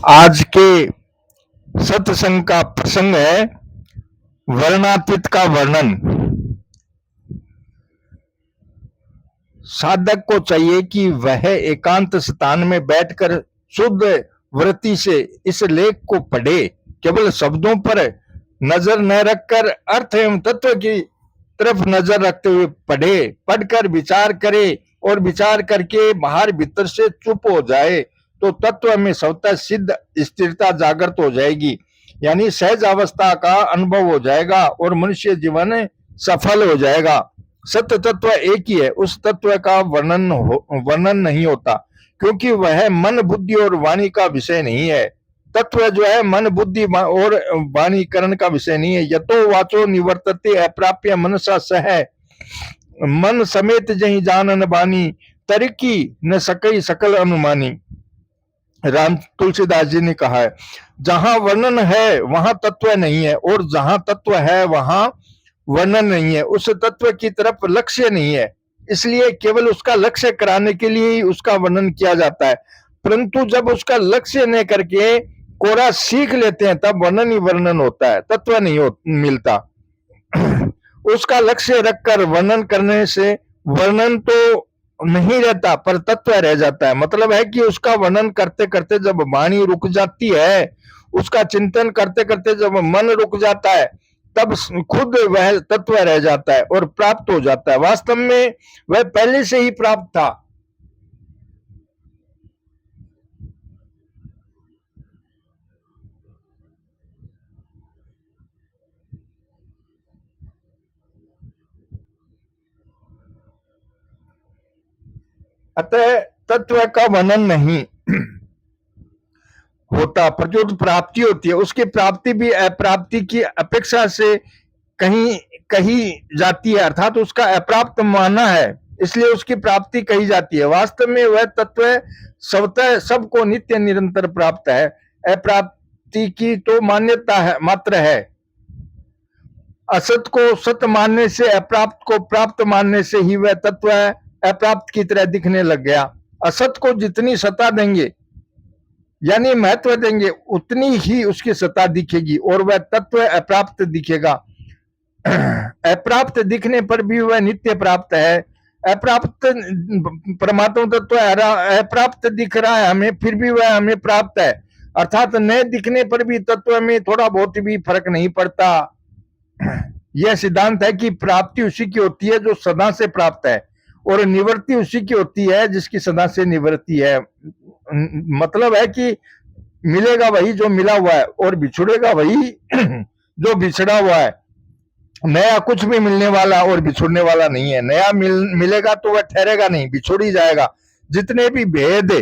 आज के सत्संग का प्रसंग है वर्णातीत का वर्णन। साधक को चाहिए कि वह एकांत स्थान में बैठकर शुद्ध वृत्ति से इस लेख को पढ़े, केवल शब्दों पर नजर न रखकर अर्थ एवं तत्व की तरफ नजर रखते हुए पढ़े, पढ़कर विचार करे और विचार करके बाहर भीतर से चुप हो जाए तो तत्व में स्वतः सिद्ध स्थिरता जागृत हो जाएगी, यानी सहज अवस्था का अनुभव हो जाएगा और मनुष्य जीवन सफल हो जाएगा। सत्य तत्व एक ही है, उस तत्व का वर्णन नहीं होता, क्योंकि वह मन बुद्धि और वाणी का विषय नहीं है। तत्व जो है मन बुद्धि और वाणीकरण का विषय नहीं है। यतो वाचो निवर्तते अप्राप्य मनसा सह, मन समेत जही जानन बानी, तरिकी न सकई सकल अनुमानी। राम तुलसीदास जी ने कहा है, जहां वर्णन है वहां तत्व नहीं है, और जहां तत्व है वहां वर्णन नहीं है। उस तत्व की तरफ लक्ष्य नहीं है, इसलिए केवल उसका लक्ष्य कराने के लिए ही उसका वर्णन किया जाता है। परंतु जब उसका लक्ष्य न करके कोरा सीख लेते हैं तब वर्णन ही वर्णन होता है, तत्व नहीं मिलता। उसका लक्ष्य रखकर वर्णन करने से वर्णन तो नहीं रहता पर तत्व रह जाता है। मतलब है कि उसका वर्णन करते करते जब वाणी रुक जाती है, उसका चिंतन करते करते जब मन रुक जाता है, तब खुद वह तत्व रह जाता है और प्राप्त हो जाता है। वास्तव में वह पहले से ही प्राप्त था। अतः तत्व का वर्णन नहीं होता, पर जो प्राप्ति होती है उसकी प्राप्ति भी अप्राप्ति की अपेक्षा से कहीं कही जाती है, अर्थात उसका अप्राप्त माना है इसलिए उसकी प्राप्ति कही जाती है। वास्तव में वह तत्व स्वतः सबको नित्य निरंतर प्राप्त है। अप्राप्ति की तो मान्यता है मात्र है। असत को सत मानने से, अप्राप्त को प्राप्त मानने से ही वह तत्व अप्राप्त की तरह दिखने लग गया। असत को जितनी सत्ता देंगे यानी महत्व देंगे उतनी ही उसकी सत्ता दिखेगी और वह तत्व अप्राप्त दिखेगा। अप्राप्त दिखने पर भी वह नित्य प्राप्त है। अप्राप्त परमात्मा तत्व अप्राप्त दिख रहा है हमें, फिर भी वह हमें प्राप्त है, अर्थात न दिखने पर भी तत्व में थोड़ा बहुत भी फर्क नहीं पड़ता। यह सिद्धांत है कि प्राप्ति उसी की होती है जो सदा से प्राप्त है, और निवृत्ति उसी की होती है जिसकी सदा से निवृत्ति है। मतलब है कि मिलेगा वही जो मिला हुआ है और बिछुड़ेगा वही जो बिछड़ा हुआ है। नया कुछ भी मिलने वाला और बिछुड़ने वाला नहीं है। नया मिलेगा तो वह ठहरेगा नहीं, बिछुड़ ही जाएगा। जितने भी भेद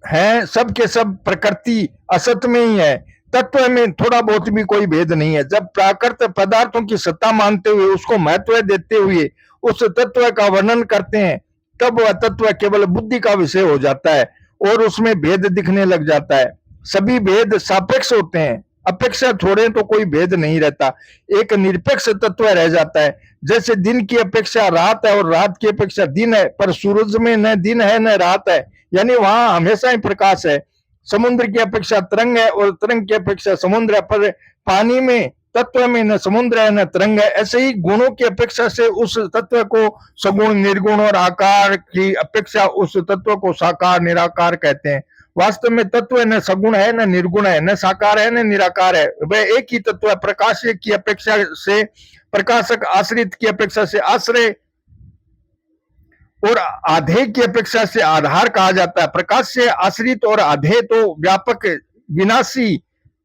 हैं सब के सब प्रकृति असत में ही है, तत्व में थोड़ा बहुत भी कोई भेद नहीं है। जब प्राकृत पदार्थों की सत्ता मानते हुए उसको महत्व देते हुए उस तत्व का वर्णन करते हैं, तब वह तत्व केवल बुद्धि का विषय हो जाता है और उसमें भेद दिखने लग जाता है। सभी भेद सापेक्ष होते हैं, अपेक्षा छोड़े तो कोई भेद नहीं रहता। एक निरपेक्ष तत्व रह जाता है। जैसे दिन की अपेक्षा रात है और रात की अपेक्षा दिन है, पर सूरज में न दिन है न रात है, यानी वहां हमेशा ही प्रकाश है। समुद्र की अपेक्षा तरंग है और तरंग की अपेक्षा समुद्र है, पर पानी में तत्व में न समुद्र है न तरंग है। ऐसे ही गुणों की अपेक्षा से उस तत्व को सगुण निर्गुण और आकार की अपेक्षा उस तत्व को साकार निराकार कहते हैं। वास्तव में तत्व न सगुण है न निर्गुण है, न साकार है न निराकार है, वह एक ही तत्व है। प्रकाश की अपेक्षा से प्रकाशक, आश्रित की अपेक्षा से आश्रय और आधे की अपेक्षा से आधार कहा जाता है। प्रकाश से आश्रित और आधे तो व्यापक, विनाशी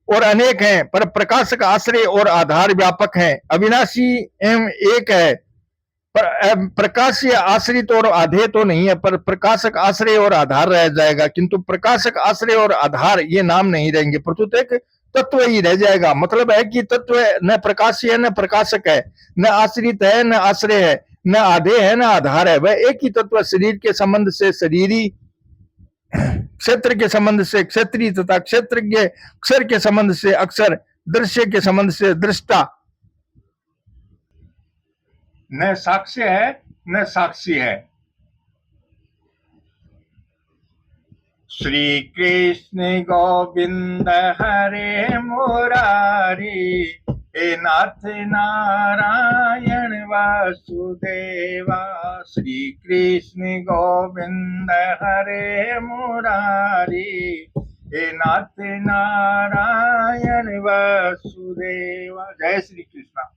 और अनेक हैं, पर प्रकाशक आश्रय और आधार व्यापक हैं, अविनाशी एवं एक है। पर प्रकाश से आश्रित और आधे तो नहीं है, पर प्रकाशक आश्रय और आधार रह जाएगा, किंतु प्रकाशक आश्रय और आधार ये नाम नहीं रहेंगे, प्रस्तुत एक तत्व ही रह जाएगा। मतलब है कि तत्व न प्रकाशी है न प्रकाशक है, न आश्रित है न आश्रय है, न आधे है न आधार है, वह एक ही तत्व शरीर के संबंध से शरीरी, क्षेत्र के संबंध से क्षेत्रीय तथा क्षेत्रज्ञ, अक्षर के संबंध से अक्षर, दृश्य के संबंध से दृष्टा, न साक्ष्य है न साक्षी है। श्री कृष्ण गोविंद हरे मुरारी, हे नाथ नारायण वासुदेवा। श्री कृष्ण गोविंद हरे मुरारी, हे नाथ नारायण वासुदेवा। जय श्री कृष्ण।